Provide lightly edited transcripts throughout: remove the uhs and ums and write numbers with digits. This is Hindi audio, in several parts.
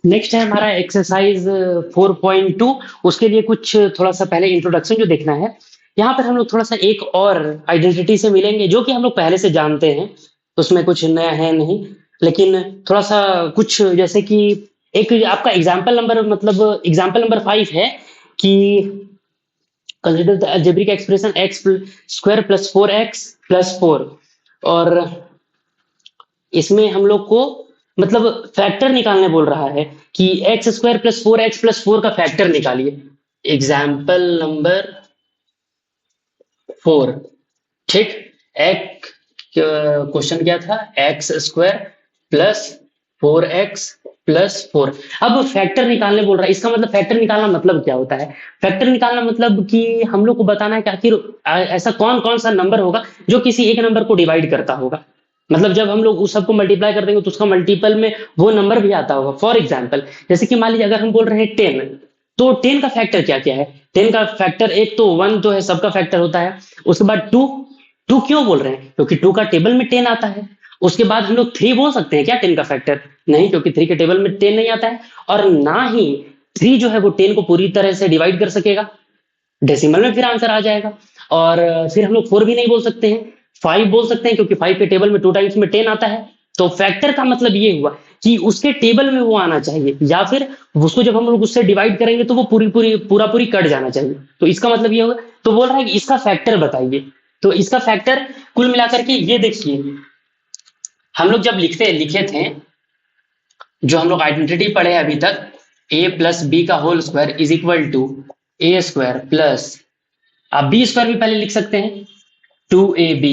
नेक्स्ट है हमारा एक्सरसाइज 4.2। उसके लिए कुछ थोड़ा सा पहले इंट्रोडक्शन जो देखना है। यहाँ पर हम लोग थोड़ा सा एक और आइडेंटिटी से मिलेंगे जो कि हम लोग पहले से जानते हैं, उसमें कुछ नया है नहीं। लेकिन थोड़ा सा कुछ जैसे कि एक आपका एग्जाम्पल नंबर मतलब एग्जाम्पल नंबर 5 है कि consider the algebraic expression x square plus 4x plus 4। और इसमें हम लोग को मतलब फैक्टर निकालने बोल रहा है कि एक्स स्क्वायर प्लस 4 का फैक्टर निकालिए। Example number 4। ठीक। एक क्वेश्चन क्या था? X square plus 4x plus 4। अब फैक्टर निकालने बोल रहा है, इसका मतलब फैक्टर निकालना मतलब क्या होता है? फैक्टर निकालना मतलब कि हम लोग को बताना है कि आखिर ऐसा कौन कौन सा नंबर होगा जो किसी एक नंबर को डिवाइड करता होगा। मतलब जब हम लोग उस सबको मल्टीप्लाई कर देंगे तो उसका मल्टीपल में वो नंबर भी आता होगा। फॉर एग्जाम्पल जैसे कि मान लीजिए अगर हम बोल रहे हैं 10, तो 10 का फैक्टर क्या क्या है? 10 का फैक्टर एक तो 1 तो है, सबका फैक्टर होता है। उसके बाद 2। 2 क्यों बोल रहे हैं? क्योंकि 2 का टेबल में 10 आता है। उसके बाद हम लोग 3 बोल सकते हैं क्या 10 का फैक्टर? नहीं, क्योंकि 3 के टेबल में 10 नहीं आता है। और ना ही 3 जो है वो 10 को पूरी तरह से डिवाइड कर सकेगा, डेसिमल में फिर आंसर आ जाएगा। और फिर हम लोग 4 भी नहीं बोल सकते हैं। 5 बोल सकते हैं क्योंकि 5 के टेबल में 2 टाइम्स में 10 आता है। तो फैक्टर का मतलब ये हुआ कि उसके टेबल में वो आना चाहिए, या फिर उसको जब हम लोग उससे डिवाइड करेंगे तो वो पूरी कट जाना चाहिए। तो इसका मतलब ये हुआ। तो बोल रहा है कि इसका फैक्टर बताइए। तो इसका फैक्टर कुल मिलाकर के ये देखिए, हम लोग जब लिखे थे, जो हम लोग आइडेंटिटी पढ़े अभी तक, ए प्लस बी का whole square is equal to A square plus, आप बी स्क्वायर भी पहले लिख सकते हैं, 2ab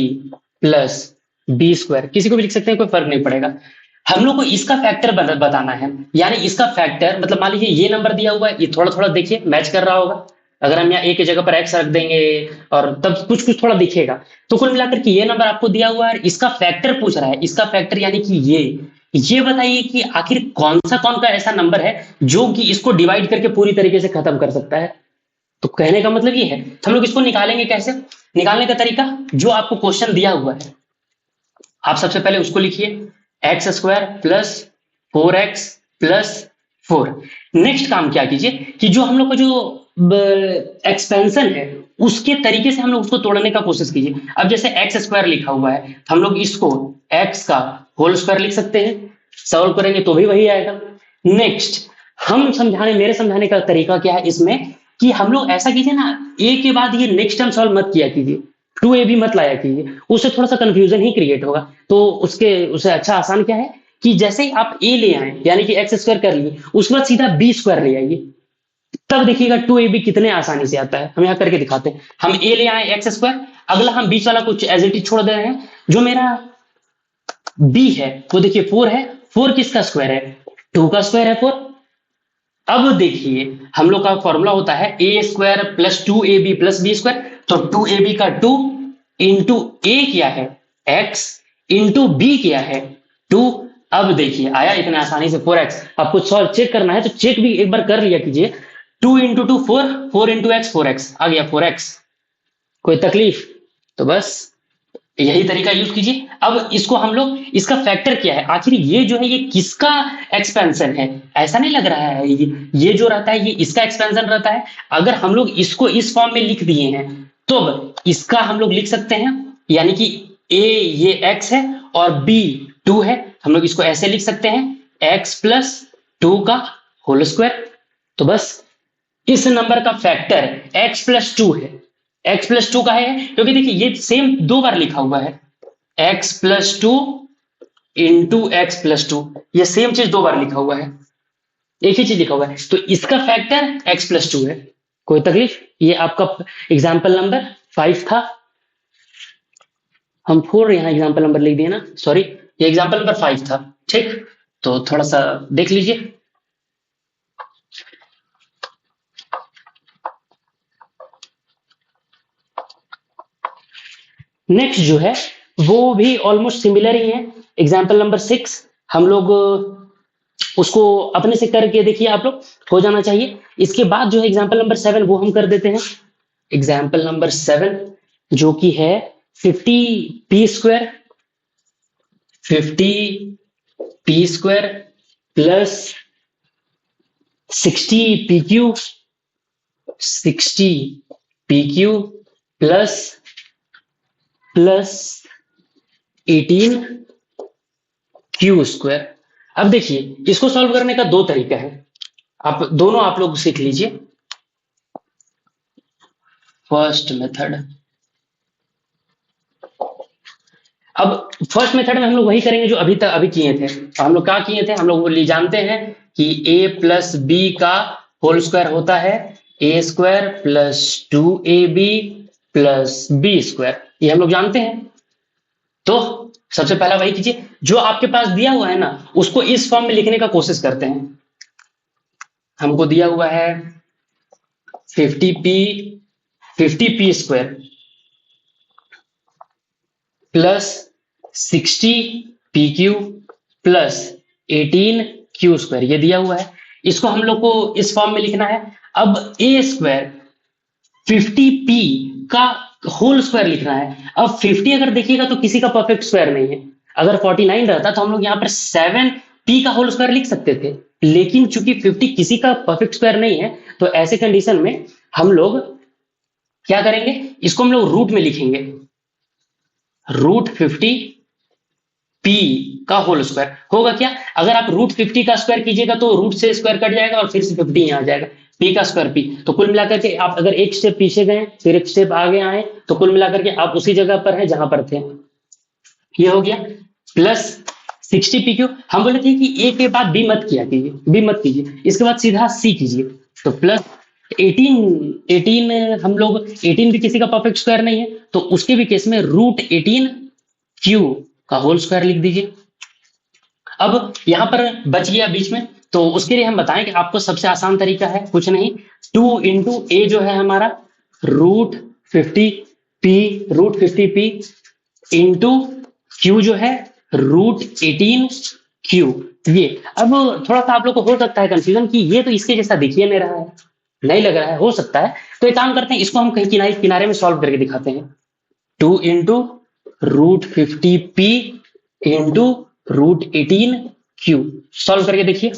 प्लस बी स्क्वायर, किसी को भी लिख सकते हैं, कोई फर्क नहीं पड़ेगा। हम लोग को इसका फैक्टर बताना है। यानी इसका फैक्टर मतलब मान लीजिए ये नंबर दिया हुआ है, ये थोड़ा थोड़ा देखिए मैच कर रहा होगा। अगर हम यहाँ ए की जगह पर एक्स रख देंगे और तब कुछ कुछ थोड़ा दिखेगा। तो कुल मिलाकर के ये नंबर आपको दिया हुआ है, इसका फैक्टर पूछ रहा है। इसका फैक्टर यानी कि ये बताइए कि आखिर कौन का ऐसा नंबर है जो कि इसको डिवाइड करके पूरी तरीके से खत्म कर सकता है। तो कहने का मतलब ये है। तो हम लोग इसको निकालेंगे कैसे? निकालने का तरीका जो आपको क्वेश्चन दिया हुआ है, आप सबसे पहले उसको लिखिए, x square plus 4x plus 4। Next काम क्या कीजिए कि जो हम लोग का जो एक्सपेंशन है उसके तरीके से हम लोग उसको तोड़ने का कोशिश कीजिए। अब जैसे एक्स स्क्वायर लिखा हुआ है तो हम लोग इसको एक्स का होल स्क्वायर लिख सकते हैं, सॉल्व करेंगे तो भी वही आएगा। नेक्स्ट, मेरे समझाने का तरीका क्या है इसमें कि हम लोग ऐसा कीजिए ना, ए के बाद ये नेक्स्ट टर्म सॉल्व मत किया कीजिए, 2a भी मत लाया कीजिए, उससे थोड़ा सा कंफ्यूजन ही क्रिएट होगा। तो उससे अच्छा आसान क्या है कि जैसे ही आप a ले आए यानी कि एक्स स्क्वायर कर लिए, उसके बाद सीधा बी स्क्वायर ले आइए, तब देखिएगा 2ab कितने आसानी से आता है। हम यहाँ करके दिखाते हैं। हम a ले आए एक्स स्क्वायर, अगला हम बीच वाला कुछ एज इट इज छोड़ दे रहे हैं। जो मेरा b है वो देखिए 4 है। 4 किसका स्क्वायर है? 2 का स्क्वायर है 4। अब देखिए हम लोग का फॉर्मूला होता है a square plus 2ab plus B square. तो 2ab का 2 इंटू ए किया है x, इंटू बी किया है 2। अब देखिए आया इतने आसानी से 4x। आपको सॉल्व चेक करना है तो चेक भी एक बार कर लिया कीजिए। 2 into two 4, 4 into x 4x आ गया 4x। कोई तकलीफ? तो बस यही तरीका यूज कीजिए। अब इसको हम लोग, इसका फैक्टर क्या है आखिर, ये जो है ये किसका एक्सपेंशन है? ऐसा नहीं लग रहा है ये जो रहता है ये इसका एक्सपेंशन रहता है। अगर हम लोग इसको इस फॉर्म में लिख दिए हैं तो इसका हम लोग लिख सकते हैं, यानी कि ए ये एक्स है और बी 2 है। हम लोग इसको ऐसे लिख सकते हैं, एक्स प्लस 2 का होल स्क्वायर। तो बस इस नंबर का फैक्टर x प्लस 2 है। x प्लस 2 का है क्योंकि देखिए ये सेम 2 बार लिखा हुआ है, x plus 2 into x plus 2। ये सेम चीज 2 बार लिखा हुआ है, एक ही चीज लिखा हुआ है। तो इसका फैक्टर x प्लस 2 है। कोई तकलीफ? ये आपका एग्जाम्पल नंबर 5 था। हम 4 यहाँ एग्जाम्पल नंबर लिख दिए ना, सॉरी, ये एग्जाम्पल नंबर 5 था। ठीक, तो थोड़ा सा देख लीजिए। नेक्स्ट जो है वो भी ऑलमोस्ट सिमिलर ही है। एग्जाम्पल नंबर 6 हम लोग उसको अपने से करके देखिए, आप लोग हो जाना चाहिए। इसके बाद जो है एग्जाम्पल नंबर 7 वो हम कर देते हैं। एग्जाम्पल नंबर 7 जो कि है 50p² 50p² plus 60 P Q plus plus 18 Q square. अब देखिए, इसको सॉल्व करने का दो तरीका है, आप लोग सीख लीजिए। फर्स्ट मेथड, अब फर्स्ट मेथड में हम लोग वही करेंगे जो अभी किए थे। हम लोग क्या किए थे, हम लोग वो जानते हैं कि a प्लस बी का होल स्क्वायर होता है a square plus 2ab plus B square, ये हम लोग जानते हैं। तो सबसे पहला वही कीजिए, जो आपके पास दिया हुआ है ना उसको इस फॉर्म में लिखने का कोशिश करते हैं। हमको दिया हुआ है 50p square plus 60pq plus 18q square, ये दिया हुआ है। इसको हम लोग को इस फॉर्म में लिखना है। अब a स्क्वायर 50p का होल स्क्वायर लिखना है। अब 50 अगर देखिएगा तो किसी का परफेक्ट स्क्वायर नहीं है। अगर 49 रहता तो हम लोग यहाँ पर 7p का होल स्क्वायर लिख सकते थे, लेकिन चूंकि 50 किसी का परफेक्ट स्क्वायर नहीं है तो ऐसे कंडीशन में हम लोग क्या करेंगे, इसको हम लोग रूट में लिखेंगे। रूट 50p का होल स्क्वायर होगा क्या, अगर आप रूट 50 का स्क्वायर कीजिएगा तो रूट से स्क्वायर कट जाएगा और फिर से 50 यहाँ आ जाएगा, p का स्क्वायर p। तो कुल मिलाकर के आप अगर एक स्टेप पीछे गए फिर एक स्टेप आगे आए तो कुल मिलाकर के आप उसी जगह पर है जहां पर थे। ये हो गया प्लस 60pq। हम बोले थे कि a के बाद b मत कीजिए, इसके बाद सीधा c कीजिए। तो प्लस 18 हम लोग 18 भी किसी का परफेक्ट स्क्वायर नहीं है तो उसके भी केस में रूट 18q का होल स्क्वायर लिख दीजिए। अब यहां पर बच गया बीच में, तो उसके लिए हम बताएं कि आपको सबसे आसान तरीका है कुछ नहीं, 2 इंटू ए जो है हमारा रूट 50p इंटू क्यू जो है रूट 18q। ये अब थोड़ा सा आप लोग को हो सकता है कंफ्यूजन कि ये तो इसके जैसा दिखिए नहीं रहा है, नहीं लग रहा है, हो सकता है। तो एक काम करते हैं, इसको हम कहीं किनारे में सॉल्व करके दिखाते हैं। 2 into root 50p into root 18q, solve करके देखिए।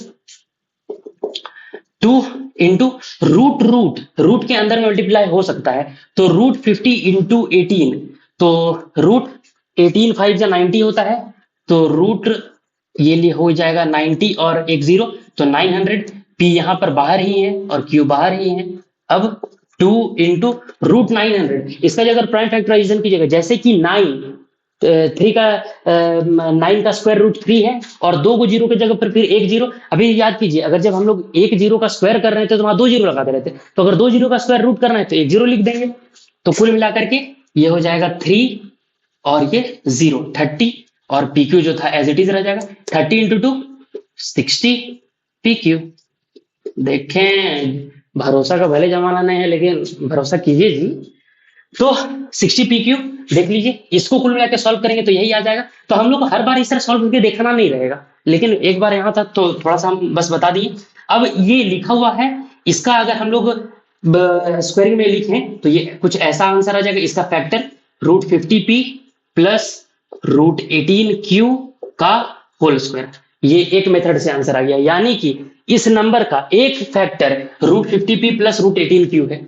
2 इंटू रूट के अंदर मल्टीप्लाई हो सकता है, तो रूट 50 इंटू 18, तो रूट 18 5 जा 90 होता है, तो रूट ये लिए हो जाएगा 90 और एक 0, तो 900। p यहां पर बाहर ही है और q बाहर ही है। अब 2 इंटू रूट 900, इसका अगर प्राइम फैक्टराइजेशन कीजिएगा, जैसे कि 9 का स्क्वायर रूट 3 है और 2 जीरो की जगह पर फिर एक जीरो। अभी याद कीजिए, अगर जब हम लोग एक जीरो का स्क्वायर कर रहे थे तो वहां 2 जीरो लगाते रहते, तो अगर 2 जीरो का स्क्वायर रूट करना है तो एक जीरो लिख देंगे। तो कुल मिलाकर के ये हो जाएगा 3 और ये 0 30, और PQ जो था एज इट इज रह जाएगा 30 इंटू 2 60 PQ। देखें, भरोसा का भले जमाना नहीं है लेकिन भरोसा कीजिए जी। तो 60 PQ देख लीजिए, इसको कुल मिला के सॉल्व करेंगे तो यही आ जाएगा। तो हम लोग को हर बार इस तरह सॉल्व करके देखना नहीं रहेगा, लेकिन एक बार यहाँ था तो थोड़ा सा हम बस बता दिए। अब ये लिखा हुआ है, इसका अगर हम लोग स्क्वायरिंग में लिखें तो ये कुछ ऐसा आंसर आ जाएगा। इसका factor root 50p plus root 18q का होल स्क्वायर, ये एक मेथड से आंसर आ गया। यानी कि इस नंबर का एक factor root 50p plus root 18q है,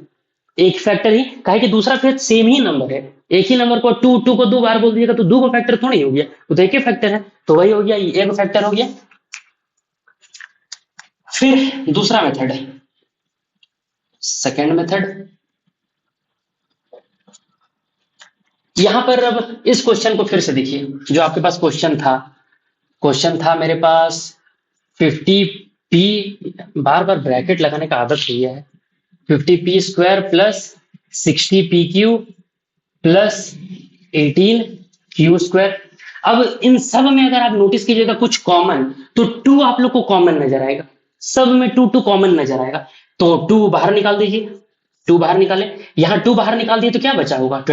एक फैक्टर ही, कहे कि दूसरा फिर सेम ही नंबर है। एक ही नंबर को टू को 2 बार बोल दिएगा तो 2 का फैक्टर थोड़ी हो गया, वो तो एक ही फैक्टर है, तो वही हो गया, ये एक फैक्टर हो गया। फिर दूसरा मेथड है, सेकेंड मेथड। यहां पर अब इस क्वेश्चन को फिर से देखिए, जो आपके पास क्वेश्चन था मेरे पास 50p, बार बार ब्रैकेट लगाने का आदत हुई है, 50p square plus 60pq plus 18q square. अब इन सब में अगर आप नोटिस कीजिएगा कुछ कॉमन, तो 2 आप लोग को कॉमन नजर आएगा, सब में 2 कॉमन नजर आएगा। तो 2 बाहर निकाल दीजिए, 2 बाहर निकाले, यहां 2 बाहर निकाल दिए तो क्या बचा होगा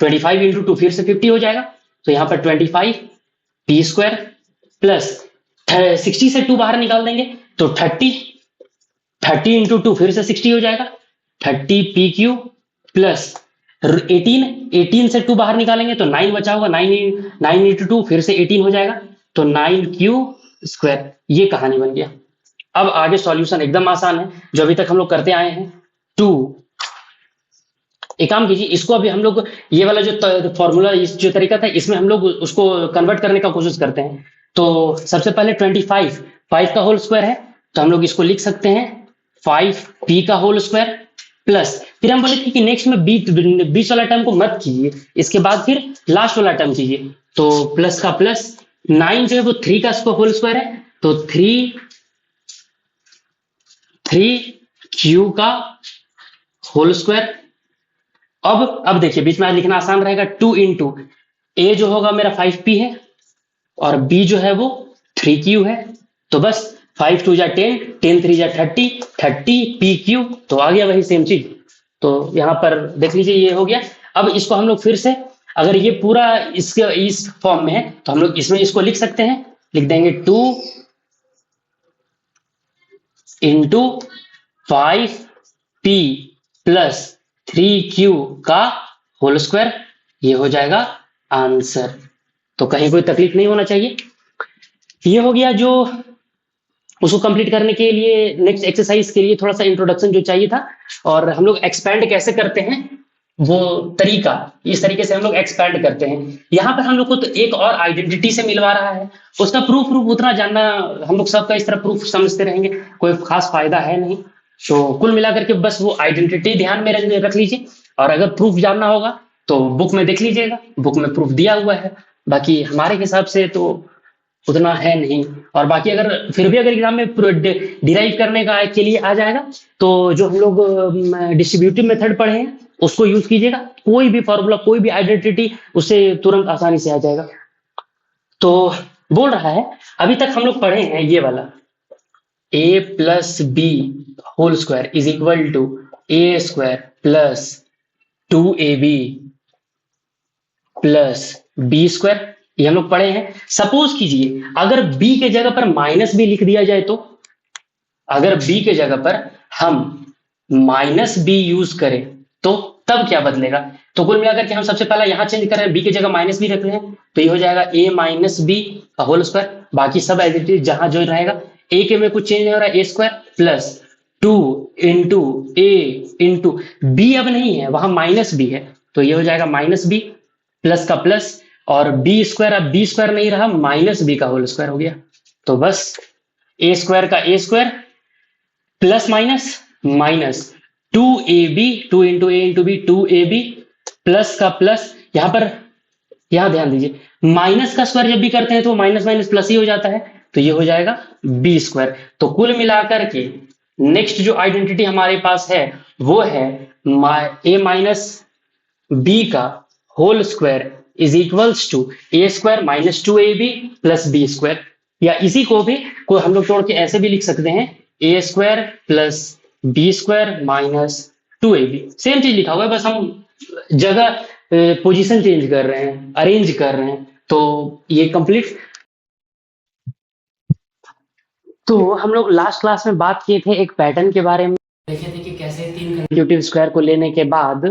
25 इंटू 2 फिर से 50 हो जाएगा, तो यहां पर 25p स्क्वायर प्लस 60 से 2 बाहर निकाल देंगे तो 30 इंटू 2 फिर से 60 हो जाएगा, 30pq प्लस 18 से 2 बाहर निकालेंगे तो 9 बचा होगा, 9 इंटू 2 फिर से 18 हो जाएगा, तो 9q स्क्वायर। ये कहानी बन गया। अब आगे सॉल्यूशन एकदम आसान है, जो अभी तक हम लोग करते आए हैं। 2, एक काम कीजिए, इसको अभी हम लोग ये वाला जो फॉर्मूला, इस जो तरीका था, इसमें हम लोग उसको कन्वर्ट करने का कोशिश करते हैं। तो सबसे पहले 25 5 का होल स्क्वायर है, तो हम लोग इसको लिख सकते हैं 5p का होल स्क्वायर प्लस, फिर हम बोले थे कि नेक्स्ट में बीच वाला टर्म को मत कीजिए, इसके बाद फिर लास्ट वाला टर्म कीजिए। तो प्लस का प्लस, 9 जो है वो 3 का होल स्क्वायर है, तो 3q का होल स्क्वायर। अब देखिए बीच में आज लिखना आसान रहेगा, 2 इंटू ए जो होगा मेरा 5p है और b जो है वो 3q है, तो बस 5 2 जा 10, 10 3 जा 30, 30pq, तो आ गया वही सेम चीज। तो यहाँ पर देख लीजिए ये हो गया। अब इसको हम लोग फिर से, अगर ये पूरा इसके इस फॉर्म में है तो हम लोग इसमें इसको लिख सकते हैं, लिख देंगे 2 इंटू 5p प्लस 3q का होल स्क्वायर, ये हो जाएगा आंसर। तो कहीं कोई तकलीफ नहीं होना चाहिए। ये हो गया जो उसको कंप्लीट करने के लिए नेक्स्ट एक्सरसाइज के लिए थोड़ा सा इंट्रोडक्शन जो चाहिए था, और हम लोग एक्सपैंड कैसे करते हैं वो तरीका, इस तरीके से हम लोग एक्सपैंड करते हैं। यहाँ पर हम लोग को तो एक और आइडेंटिटी से मिलवा रहा है, उसका प्रूफ उतना जानना, हम लोग सबका इस तरह प्रूफ समझते रहेंगे, कोई खास फायदा है नहीं। तो कुल मिलाकर के बस वो आइडेंटिटी ध्यान में रख लीजिए, और अगर प्रूफ जानना होगा तो बुक में देख लीजिएगा, बुक में प्रूफ दिया हुआ है। बाकी हमारे हिसाब से तो उतना है नहीं, और बाकी अगर फिर भी अगर एग्जाम में डिराइव करने का के लिए आ जाएगा तो जो हम लोग डिस्ट्रीब्यूटिव मेथड पढ़े हैं उसको यूज कीजिएगा, कोई भी फॉर्मूला कोई भी आइडेंटिटी उससे तुरंत आसानी से आ जाएगा। तो बोल रहा है अभी तक हम लोग पढ़े हैं ये वाला, a plus B whole square is equal to A square plus 2ab plus B square, ये हम लोग पढ़े हैं। सपोज कीजिए अगर b के जगह पर माइनस बी लिख दिया जाए, तो अगर b के जगह पर हम माइनस बी यूज करें तो तब क्या बदलेगा। तो कुल मिलाकर के हम सबसे पहला यहां चेंज कर रहे हैं, b की जगह माइनस बी रख रहे हैं, तो ये हो जाएगा a माइनस बी का होल स्क्वायर। बाकी सब एज इट इज जहां जो रहेगा, a के में कुछ चेंज नहीं हो रहा है, a square plus 2 into A into B, अब नहीं है वहां माइनस बी है, तो ये हो जाएगा माइनस बी प्लस का प्लस, और बी स्क्वायर, अब बी स्क्वायर नहीं रहा, माइनस बी का होल स्क्वायर हो गया। तो बस ए स्क्वायर का a square plus minus minus 2ab, 2 into A into b 2ab plus का प्लस, यहां पर यहां ध्यान दीजिए माइनस का स्क्वायर जब भी करते हैं तो माइनस माइनस प्लस ही हो जाता है, तो ये हो जाएगा बी स्क्वायर। तो कुल मिलाकर के नेक्स्ट जो आइडेंटिटी हमारे पास है वो है ए माइनस बी का whole square is equals to A square minus 2ab plus B square, या इसी को भी कोई हम लोग तोड़ के ऐसे भी लिख सकते हैं, a square plus B square minus 2ab। Same चीज लिखा हुआ है, बस हम जगह पोजीशन चेंज कर रहे हैं, अरेंज कर रहे हैं। तो ये कंप्लीट। तो हम लोग लास्ट क्लास में बात किए थे एक पैटर्न के बारे में, देखे थे कि कैसे 3 कंसेक्यूटिव स्क्वायर को लेने के बाद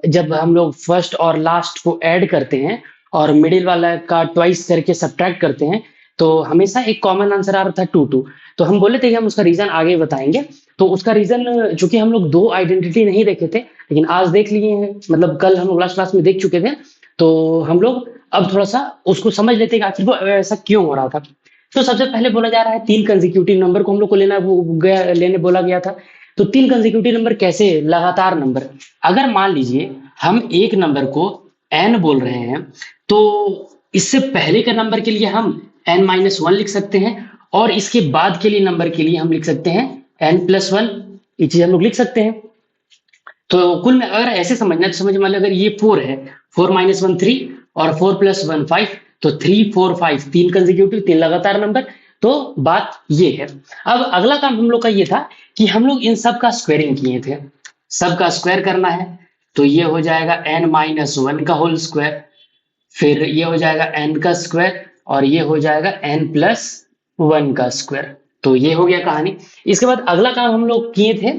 जब हम लोग फर्स्ट और लास्ट को ऐड करते हैं और मिडिल वाला का ट्वाइस करके सब्ट्रैक्ट करते हैं, तो हमेशा एक कॉमन आंसर आ रहा था 2 2। तो हम बोले थे कि हम उसका रीजन आगे बताएंगे। तो उसका रीजन, चूंकि हम लोग 2 आइडेंटिटी नहीं देखे थे लेकिन आज देख लिए हैं, मतलब कल हम लोग लास्ट क्लास में देख चुके थे, तो हम लोग अब थोड़ा सा उसको समझ लेते हैं कि आखिर वो ऐसा क्यों हो रहा था। तो सबसे पहले बोला जा रहा है 3 कंसेक्यूटिव नंबर को हम लोग को लेने बोला गया था। तो 3 कंसेक्यूटिव नंबर कैसे, लगातार नंबर। अगर मान लीजिए हम एक नंबर को n बोल रहे हैं, तो इससे पहले के नंबर के लिए हम n-1 लिख सकते हैं, और इसके बाद के लिए नंबर के लिए हम लिख सकते हैं n+1, ये चीज हम लोग लिख सकते हैं। तो कुल में अगर ऐसे समझना तो समझ मान लो अगर ये 4 है, 4-1 3 और 4+1 5, तो 3 4 5 3 कंसेक्यूटिव, 3 लगातार नंबर। तो बात ये है। अब अगला काम हम लोग का ये था कि हम लोग इन सब का स्क्वायरिंग किए थे, सब का स्क्वायर करना है। तो ये हो जाएगा n-1 का होल स्क्वायर, फिर ये हो जाएगा n का स्क्वायर, और ये हो जाएगा n+1 का स्क्वायर। तो ये हो गया कहानी। इसके बाद अगला काम हम लोग किए थे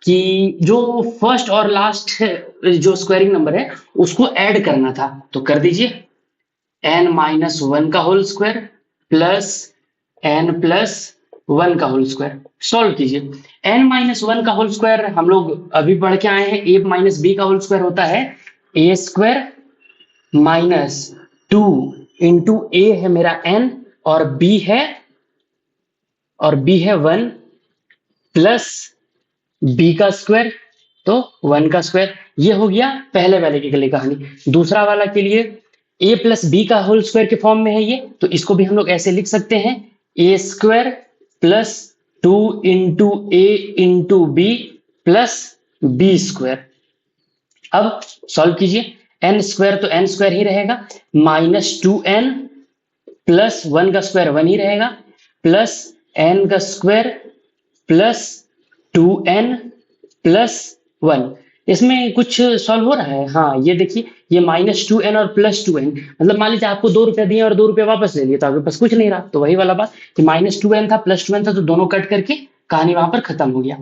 कि जो फर्स्ट और लास्ट जो स्क्वायरिंग नंबर है उसको ऐड करना था। तो कर दीजिए, n-1 का होल स्क्वायर प्लस n+1 1 का होल स्क्वायर। सॉल्व कीजिए। n माइनस 1 का होल स्क्वायर हम लोग अभी पढ़ के आए हैं, a माइनस बी का होल स्क्वायर होता है a स्क्वायर माइनस 2 इंटू ए है मेरा n और b है 1 प्लस b का स्क्वायर, तो 1 का स्क्वायर। ये हो गया पहले वाले के लिए कहानी। दूसरा वाला के लिए a प्लस बी का होल स्क्वायर के फॉर्म में है ये, तो इसको भी हम लोग ऐसे लिख सकते हैं a square plus 2 into A into B plus B square. अब सॉल्व कीजिए। एन स्क्वायर तो एन स्क्वायर ही रहेगा, माइनस 2n प्लस 1 का स्क्वायर 1 ही रहेगा, प्लस n का स्क्वायर प्लस 2n प्लस 1। इसमें कुछ सॉल्व हो रहा है? हाँ, ये देखिए, ये माइनस 2n और प्लस 2n, मतलब मान लीजिए आपको 2 रुपया दिए और 2 रुपया वापस ले लिए, तो आपके पास कुछ नहीं रहा। तो वही वाला बात कि माइनस 2n था प्लस 2n था, तो दोनों कट करके कहानी वहां पर खत्म हो गया।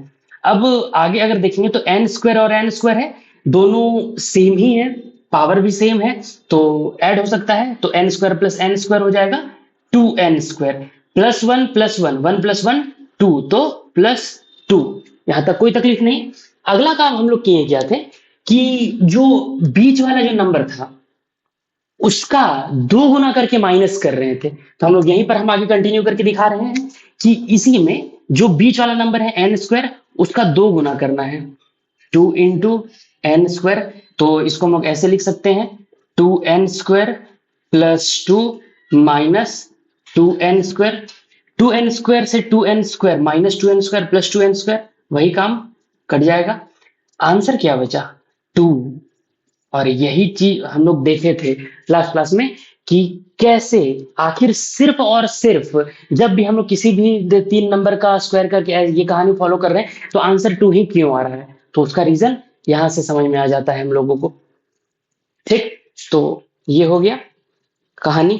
अब आगे अगर देखेंगे तो एन स्क्वायर और एन स्क्वायर है, दोनों सेम ही है, पावर भी सेम है, तो ऐड हो सकता है। तो N square plus N square हो जाएगा 2n square plus 1 plus 1, 1 plus 1 2, तो प्लस 2। यहां तक कोई तकलीफ नहीं। अगला काम हम लोग किए क्या थे कि जो बीच वाला जो नंबर था उसका 2 गुना करके माइनस कर रहे थे। तो हम लोग यहीं पर हम आगे कंटिन्यू करके दिखा रहे हैं कि इसी में जो बीच वाला नंबर है एन स्क्वायर, उसका 2 गुना करना है, 2 इंटू एन स्क्वायर। तो इसको हम लोग ऐसे लिख सकते हैं 2n square plus 2 minus 2n square. 2n square से 2n square minus 2n square plus 2n square, वही काम कट जाएगा। आंसर क्या बचा? 2। और यही चीज हम लोग देखे थे लास्ट क्लास में कि कैसे आखिर सिर्फ और सिर्फ जब भी हम लोग किसी भी 3 नंबर का स्क्वायर करके ये कहानी फॉलो कर रहे हैं तो आंसर 2 ही क्यों आ रहा है, तो उसका रीजन यहां से समझ में आ जाता है हम लोगों को। ठीक, तो ये हो गया कहानी।